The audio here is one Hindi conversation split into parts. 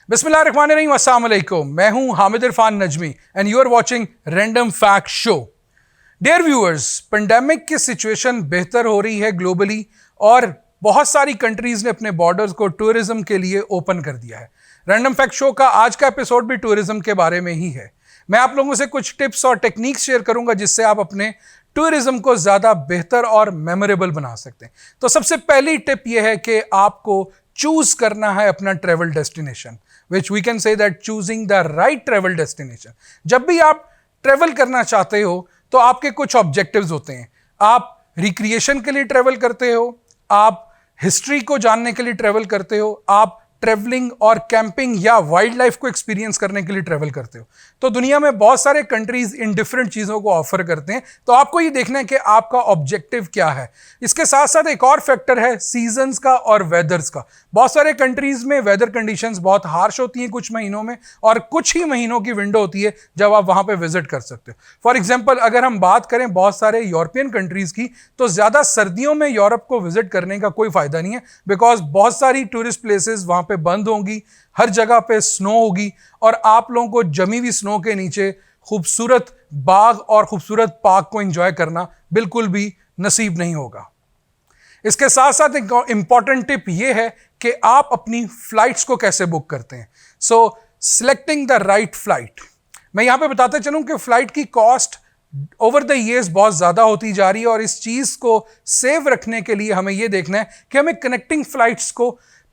बिस्मिल्लाहिर्रहमानिर्रहीम, अस्सलाम वालेकुम। मैं हूं Hamid Irfan Najmi and you are watching random fact show. Dear viewers, pandemic की सिचुएशन बेहतर हो रही है ग्लोबली और बहुत सारी कंट्रीज ने अपने बॉर्डर्स को टूरिज्म के लिए ओपन कर दिया है। रैंडम फैक्ट शो का आज का एपिसोड भी टूरिज्म के बारे में ही है। मैं आप लोगों से कुछ टिप्स और टेक्निक्स शेयर करूंगा जिससे आप अपने टूरिज्म को ज़्यादा बेहतर और मेमोरेबल बना सकते हैं। तो सबसे पहली टिप यह है कि आपको चूज करना है अपना travel destination, which we can say that choosing the right travel destination। जब भी आप ट्रेवल करना चाहते हो तो आपके कुछ ऑब्जेक्टिव्स होते हैं। आप रिक्रिएशन के लिए ट्रेवल करते हो, आप हिस्ट्री को जानने के लिए ट्रेवल करते हो, आप ट्रेवलिंग और कैंपिंग या वाइल्ड लाइफ को एक्सपीरियंस करने के लिए ट्रेवल करते हो। तो दुनिया में बहुत सारे कंट्रीज इन डिफरेंट चीज़ों को ऑफर करते हैं, तो आपको ये देखना है कि आपका ऑब्जेक्टिव क्या है। इसके साथ साथ एक और फैक्टर है सीजन्स का और वेदर्स का। बहुत सारे कंट्रीज में वेदर कंडीशंस बहुत हार्श होती हैं कुछ महीनों में, और कुछ ही महीनों की विंडो होती है जब आप वहाँ पे विजिट कर सकते हो। फॉर एग्जाम्पल, अगर हम बात करें बहुत सारे यूरोपियन कंट्रीज की, तो ज़्यादा सर्दियों में यूरोप को विजिट करने का कोई फ़ायदा नहीं है, बिकॉज बहुत सारी टूरिस्ट प्लेसेस वहाँ पे बंद होंगी, हर जगह पे स्नो होगी और आप लोगों को जमी हुई स्नो के नीचे खूबसूरत बाग और खूबसूरत पार्क को एंजॉय करना बिल्कुल भी नसीब नहीं होगा। इसके साथ साथ एक इंपॉर्टेंट टिप यह है कि आप अपनी फ्लाइट्स को कैसे बुक करते हैं। सो सिलेक्टिंग द राइट फ्लाइट। मैं यहां पे बताते चलूं कि फ्लाइट की कॉस्ट ओवर द ईयर्स बहुत ज़्यादा होती जा रही है, और इस चीज़ को सेव रखने के लिए हमें यह देखना है कि हमें कनेक्टिंग फ्लाइट्स को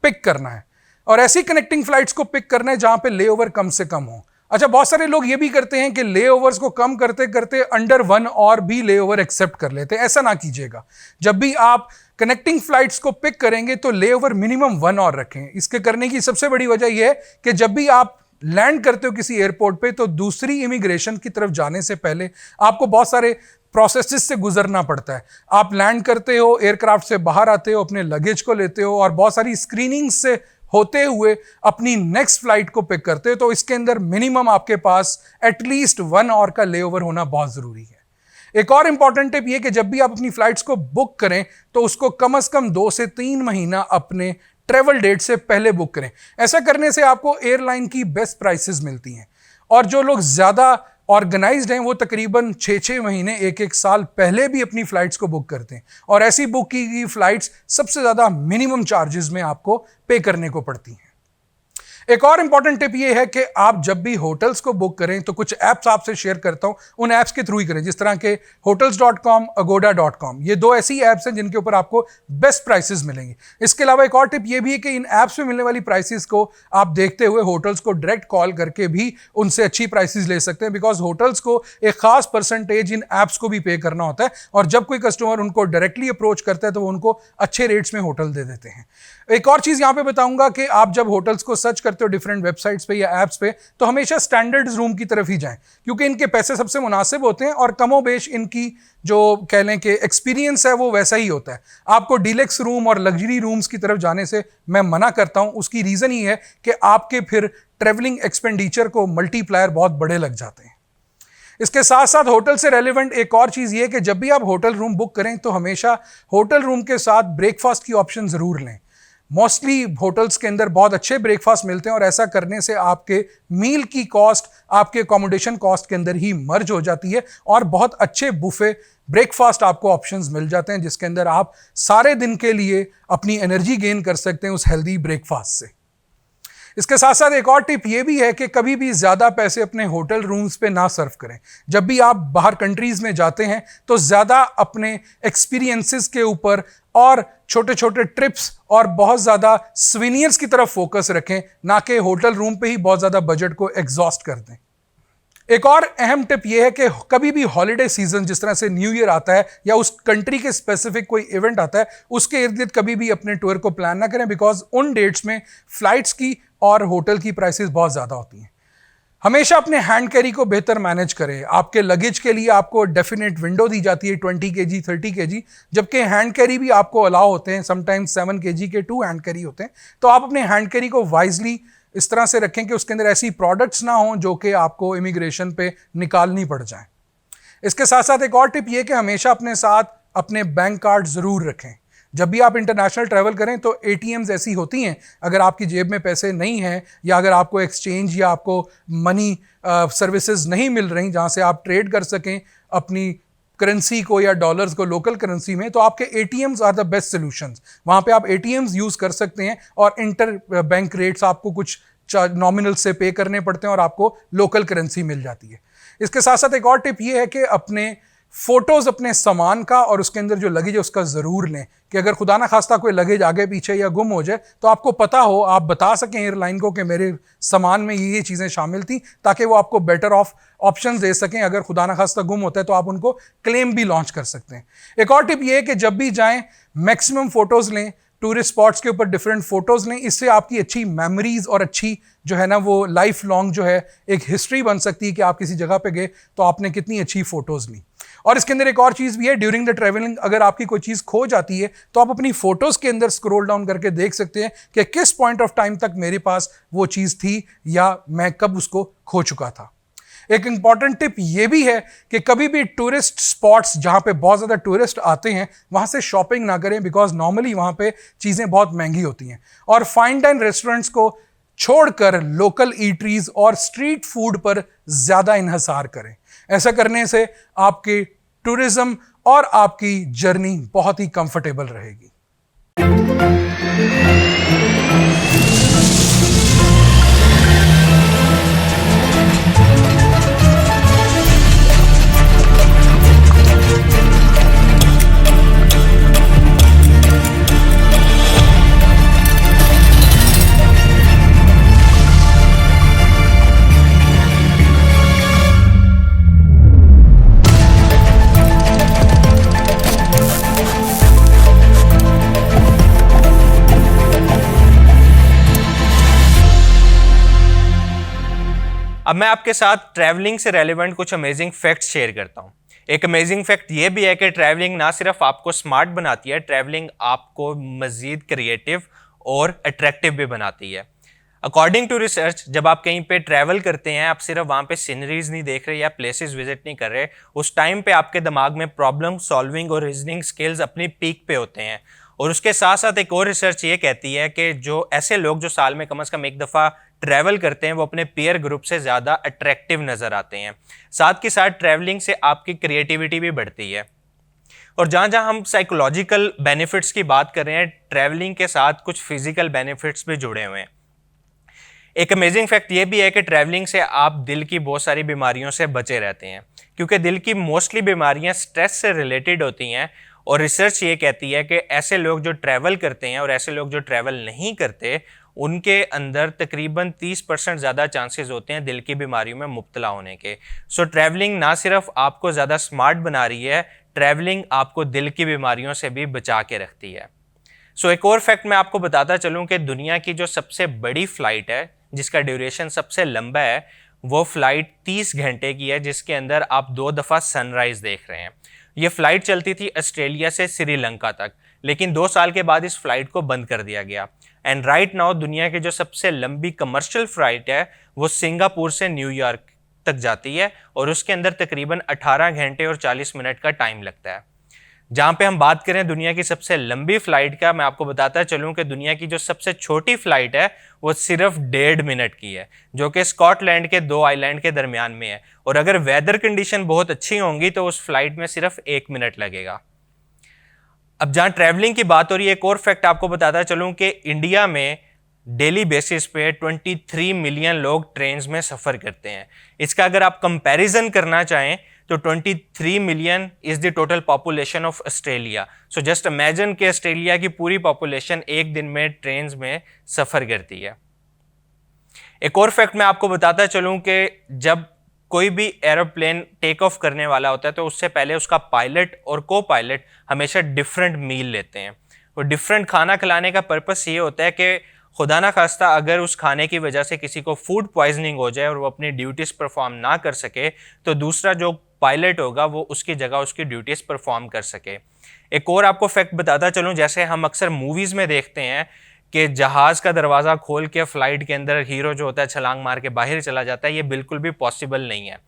पिक करना है, और ऐसी कनेक्टिंग फ्लाइट्स को पिक करना है जहां पे लेओवर कम से कम हो। अच्छा, बहुत सारे लोग ये भी करते हैं कि लेओवर्स को कम करते करते अंडर 1 और भी लेओवर एक्सेप्ट कर लेते हैं। ऐसा ना कीजिएगा। जब भी आप कनेक्टिंग फ्लाइट्स को पिक करेंगे तो लेओवर मिनिमम 1 और रखें। इसके करने की सबसे बड़ी वजह यह है कि जब भी आप लैंड करते हो किसी एयरपोर्ट पे, तो दूसरी इमिग्रेशन की तरफ जाने से पहले आपको बहुत सारे प्रोसेसेस से गुजरना पड़ता है। आप लैंड करते हो, एयरक्राफ्ट से बाहर आते हो, अपने लगेज को लेते हो और बहुत सारी स्क्रीनिंग से होते हुए अपनी नेक्स्ट फ्लाइट को पिक करते हो। तो इसके अंदर मिनिमम आपके पास एटलीस्ट 1 आवर का लेओवर होना बहुत ज़रूरी है। एक और इंपॉर्टेंट टिप ये कि जब भी आप अपनी फ्लाइट्स को बुक करें तो उसको कम से कम 2 से 3 महीना अपने ट्रेवल डेट से पहले बुक करें। ऐसा करने से आपको एयरलाइन की बेस्ट प्राइसेस मिलती हैं, और जो लोग ज़्यादा ऑर्गेनाइज्ड हैं वो तकरीबन 6-6 महीने 1-1 साल पहले भी अपनी फ्लाइट्स को बुक करते हैं, और ऐसी बुक की गई फ्लाइट्स सबसे ज़्यादा मिनिमम चार्जेस में आपको पे करने को पड़ती हैं। एक और इंपॉर्टेंट टिप ये है कि आप जब भी होटल्स को बुक करें तो कुछ ऐप्स आपसे शेयर करता हूं, उन ऐप्स के थ्रू ही करें, जिस तरह के hotels.com, agoda.com। ये 2 ऐसी ऐप्स हैं जिनके ऊपर आपको बेस्ट प्राइसेस मिलेंगी। इसके अलावा एक और टिप ये भी है कि इन ऐप्स में मिलने वाली प्राइसेस को आप देखते हुए होटल्स को डायरेक्ट कॉल करके भी उनसे अच्छी प्राइसेस ले सकते हैं, बिकॉज होटल्स को एक खास परसेंटेज इन ऐप्स को भी पे करना होता है, और जब कोई कस्टमर उनको डायरेक्टली अप्रोच करता है तो वो उनको अच्छे रेट्स में होटल दे देते हैं। एक और चीज़ यहाँ पे बताऊंगा कि आप जब होटल्स को सर्च करते हो डिफरेंट वेबसाइट्स पे या एप्स पे, तो हमेशा स्टैंडर्ड रूम की तरफ ही जाएं, क्योंकि इनके पैसे सबसे मुनासिब होते हैं और कमोबेश इनकी जो कह लें कि एक्सपीरियंस है वो वैसा ही होता है। आपको डीलक्स रूम और लग्जरी रूम्स की तरफ जाने से मैं मना करता हूँ। उसकी रीज़न ही है कि आपके फिर ट्रेवलिंग एक्सपेंडिचर को मल्टीप्लायर बहुत बड़े लग जाते हैं। इसके साथ साथ होटल से रेलिवेंट एक और चीज़ ये है कि जब भी आप होटल रूम बुक करें तो हमेशा होटल रूम के साथ ब्रेकफास्ट की ऑप्शन ज़रूर लें। मोस्टली होटल्स के अंदर बहुत अच्छे ब्रेकफास्ट मिलते हैं, और ऐसा करने से आपके मील की कॉस्ट आपके अकोमोडेशन कॉस्ट के अंदर ही मर्ज हो जाती है, और बहुत अच्छे बुफे ब्रेकफास्ट आपको ऑप्शंस मिल जाते हैं जिसके अंदर आप सारे दिन के लिए अपनी एनर्जी गेन कर सकते हैं उस हेल्दी ब्रेकफास्ट से। इसके साथ साथ एक और टिप ये भी है कि कभी भी ज़्यादा पैसे अपने होटल रूम्स पे ना सर्व करें। जब भी आप बाहर कंट्रीज़ में जाते हैं तो ज़्यादा अपने एक्सपीरियंसेस के ऊपर और छोटे छोटे ट्रिप्स और बहुत ज़्यादा स्विनियर्स की तरफ फोकस रखें, ना कि होटल रूम पे ही बहुत ज़्यादा बजट को एग्जॉस्ट कर दें। एक और अहम टिप यह है कि कभी भी हॉलिडे सीजन जिस तरह से न्यू ईयर आता है या उस कंट्री के स्पेसिफिक कोई इवेंट आता है, उसके इर्द गिर्द कभी भी अपने टूर को प्लान ना करें, बिकॉज उन डेट्स में फ्लाइट्स की और होटल की प्राइसेस बहुत ज़्यादा होती हैं। हमेशा अपने हैंड कैरी को बेहतर मैनेज करें। आपके लगेज के लिए आपको डेफिनेट विंडो दी जाती है 20 kg 30 kg, जबकि हैंड कैरी भी आपको अलाउ होते हैं, समटाइम्स 7 kg के 2 हैंड कैरी होते हैं। तो आप अपने हैंड कैरी को वाइजली इस तरह से रखें कि उसके अंदर ऐसी प्रोडक्ट्स ना हों जो कि आपको इमिग्रेशन पे निकालनी पड़ जाए। इसके साथ साथ एक और टिप ये कि हमेशा अपने साथ अपने बैंक कार्ड ज़रूर रखें। जब भी आप इंटरनेशनल ट्रैवल करें तो एटीएम्स ऐसी होती हैं, अगर आपकी जेब में पैसे नहीं हैं या अगर आपको एक्सचेंज या आपको मनी सर्विसेज नहीं मिल रही जहाँ से आप ट्रेड कर सकें अपनी करेंसी को या डॉलर्स को लोकल करेंसी में, तो आपके ATMs are the best solutions. वहाँ पे आप एटीएम्स यूज़ कर सकते हैं और इंटर बैंक रेट्स आपको कुछ नॉमिनल से पे करने पड़ते हैं और आपको लोकल करेंसी मिल जाती है। इसके साथ साथ एक और टिप ये है कि अपने फोटोज़ अपने सामान का और उसके अंदर जो लगेज है उसका ज़रूर लें, कि अगर खुदा ना खास्ता कोई लगेज आगे पीछे या गुम हो जाए तो आपको पता हो, आप बता सकें एयरलाइन को कि मेरे सामान में ये चीज़ें शामिल थी, ताकि वो आपको बेटर ऑफ ऑप्शंस दे सकें। अगर खुदा ना खास्ता गुम होता है तो आप उनको क्लेम भी लॉन्च कर सकते हैं। एक और टिप ये है कि जब भी जाएँ मैक्सिमम फ़ोटोज़ लें, टूरिस्ट स्पॉट्स के ऊपर डिफरेंट फोटोज़ लें। इससे आपकी अच्छी मेमोरीज और अच्छी जो है ना वो लाइफ लॉन्ग जो है एक हिस्ट्री बन सकती है कि आप किसी जगह पे गए तो आपने कितनी अच्छी फोटोज़ ली। और इसके अंदर एक और चीज़ भी है, ड्यूरिंग द ट्रैवलिंग अगर आपकी कोई चीज़ खो जाती है तो आप अपनी फ़ोटोज़ के अंदर स्क्रॉल डाउन करके देख सकते हैं कि किस पॉइंट ऑफ टाइम तक मेरे पास वो चीज़ थी या मैं कब उसको खो चुका था। एक इंपॉर्टेंट टिप ये भी है कि कभी भी टूरिस्ट स्पॉट्स जहाँ पे बहुत ज़्यादा टूरिस्ट आते हैं वहाँ से शॉपिंग ना करें, बिकॉज नॉर्मली वहाँ पे चीज़ें बहुत महंगी होती हैं। और फाइन डाइन रेस्टोरेंट्स को छोड़कर लोकल ईटरीज और स्ट्रीट फूड पर ज़्यादा इन्हसार करें। ऐसा करने से आपकी टूरिज्म और आपकी जर्नी बहुत ही कंफर्टेबल रहेगी। अब मैं आपके साथ ट्रैवलिंग से रेलेवेंट कुछ अमेजिंग फैक्ट्स शेयर करता हूँ। एक अमेजिंग फैक्ट ये भी है कि ट्रैवलिंग ना सिर्फ आपको स्मार्ट बनाती है, ट्रैवलिंग आपको मज़ीद क्रिएटिव और अट्रैक्टिव भी बनाती है। अकॉर्डिंग टू रिसर्च, जब आप कहीं पे ट्रैवल करते हैं, आप सिर्फ वहाँ पे सीनरीज नहीं देख रहे या प्लेसेस विजिट नहीं कर रहे, उस टाइम पे आपके दिमाग में प्रॉब्लम सॉल्विंग और रीजनिंग स्किल्स अपनी पीक पे होते हैं। और उसके साथ साथ एक और रिसर्च ये कहती है कि जो ऐसे लोग जो साल में कम से कम एक दफ़ा ट्रैवल करते हैं वो अपने पीयर ग्रुप से ज़्यादा अट्रैक्टिव नज़र आते हैं। साथ के साथ ट्रैवलिंग से आपकी क्रिएटिविटी भी बढ़ती है। और जहाँ जहाँ हम साइकोलॉजिकल बेनिफिट्स की बात कर रहे हैं, ट्रैवलिंग के साथ कुछ फिजिकल बेनिफिट्स भी जुड़े हुए हैं। एक अमेजिंग फैक्ट ये भी है कि ट्रैवलिंग से आप दिल की बहुत सारी बीमारियों से बचे रहते हैं, क्योंकि दिल की मोस्टली बीमारियाँ स्ट्रेस से रिलेटेड होती हैं। और रिसर्च ये कहती है कि ऐसे लोग जो ट्रैवल करते हैं और ऐसे लोग जो ट्रैवल नहीं करते, उनके अंदर तकरीबन 30% ज़्यादा चांसेस होते हैं दिल की बीमारियों में मुब्तला होने के। सो ट्रैवलिंग ना सिर्फ आपको ज़्यादा स्मार्ट बना रही है, ट्रैवलिंग आपको दिल की बीमारियों से भी बचा के रखती है। सो एक और फैक्ट मैं आपको बताता चलूँ कि दुनिया की जो सबसे बड़ी फ़्लाइट है, जिसका ड्यूरेशन सबसे लंबा है, वो फ़्लाइट 30 घंटे की है, जिसके अंदर आप 2 दफ़ा सनराइज़ देख रहे हैं। ये फ़्लाइट चलती थी ऑस्ट्रेलिया से श्रीलंका तक, लेकिन 2 साल के बाद इस फ्लाइट को बंद कर दिया गया। एंड राइट नाउ दुनिया की जो सबसे लंबी कमर्शियल फ्लाइट है वो सिंगापुर से न्यूयॉर्क तक जाती है और उसके अंदर तकरीबन 18 घंटे और 40 मिनट का टाइम लगता है। जहाँ पे हम बात करें दुनिया की सबसे लंबी फ्लाइट का, मैं आपको बताता चलूँ कि दुनिया की जो सबसे छोटी फ्लाइट है वो सिर्फ 1.5 मिनट की है, जो कि स्कॉटलैंड के 2 आइलैंड के दरमियान में है। और अगर वेदर कंडीशन बहुत अच्छी होंगी तो उस फ्लाइट में सिर्फ 1 मिनट लगेगा। अब जहाँ ट्रैवलिंग की बात हो रही है, एक और फैक्ट आपको बताता चलूँ कि इंडिया में डेली बेसिस पे 23 मिलियन लोग ट्रेन्स में सफ़र करते हैं। इसका अगर आप कंपैरिजन करना चाहें तो 23 million is the total population of Australia. So just imagine कि ऑस्ट्रेलिया की पूरी पॉपुलेशन एक दिन में ट्रेन्स में सफ़र करती है। एक और फैक्ट मैं आपको बताता चलूँ कि जब कोई भी एरोप्लेन टेक ऑफ करने वाला होता है तो उससे पहले उसका पायलट और को पायलट हमेशा डिफरेंट मील लेते हैं। और डिफरेंट खाना खिलाने का पर्पस ये होता है कि खुदा ना खास्ता अगर उस खाने की वजह से किसी को फूड पॉइजनिंग हो जाए और वो अपनी ड्यूटीज़ परफॉर्म ना कर सके तो दूसरा जो पायलट होगा वो उसकी जगह उसकी ड्यूटीज़ परफॉर्म कर सके। एक और आपको फैक्ट बताता चलूँ, जैसे हम अक्सर मूवीज़ में देखते हैं कि जहाज़ का दरवाज़ा खोल के फ्लाइट के अंदर हीरो जो होता है छलांग मार के बाहर चला जाता है, ये बिल्कुल भी पॉसिबल नहीं है।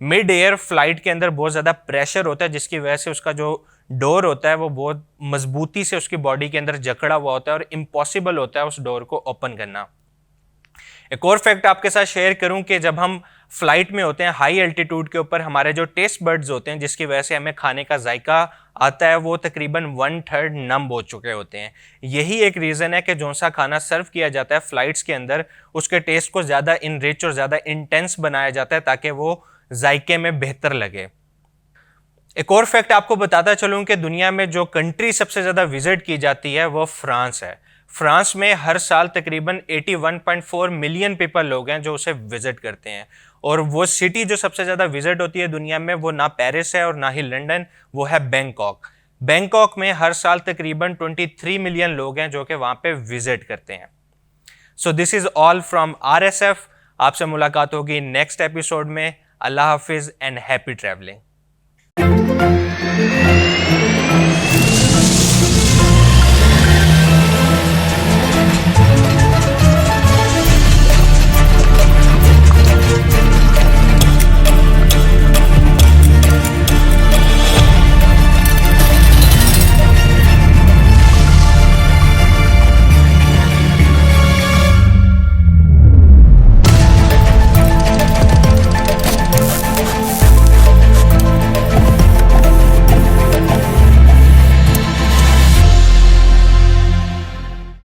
मिड एयर फ्लाइट के अंदर बहुत ज़्यादा प्रेशर होता है जिसकी वजह से उसका जो डोर होता है वो बहुत मजबूती से उसकी बॉडी के अंदर जकड़ा हुआ होता है और इम्पॉसिबल होता है उस डोर को ओपन करना। एक और फैक्ट आपके साथ शेयर करूं कि जब हम फ्लाइट में होते हैं हाई एल्टीट्यूड के ऊपर, हमारे जो टेस्ट बर्ड्स होते हैं जिसकी वजह से हमें खाने का जायका आता है वो तकरीबन 1/3 नम हो चुके होते हैं। यही एक रीज़न है कि जो सा खाना सर्व किया जाता है फ्लाइट्स के अंदर उसके टेस्ट को ज़्यादा इनरिच और ज़्यादा इंटेंस बनाया जाता है ताकि वो जायके में बेहतर लगे। एक और फैक्ट आपको बताता चलूं कि दुनिया में जो कंट्री सबसे ज़्यादा विजिट की जाती है वो फ्रांस है। फ्रांस में हर साल तकरीबन 81.4 मिलियन पीपल लोग हैं जो उसे विजिट करते हैं। और वो सिटी जो सबसे ज़्यादा विजिट होती है दुनिया में वो ना पेरिस है और ना ही लंदन, वो है बैंकॉक। बैंकॉक में हर साल तकरीबन 23 मिलियन लोग हैं जो कि वहाँ पे विजिट करते हैं। So this is all from RSF। आपसे मुलाकात होगी नेक्स्ट एपिसोड में। अल्लाह हाफिज़ एंड हैप्पी ट्रैवलिंग।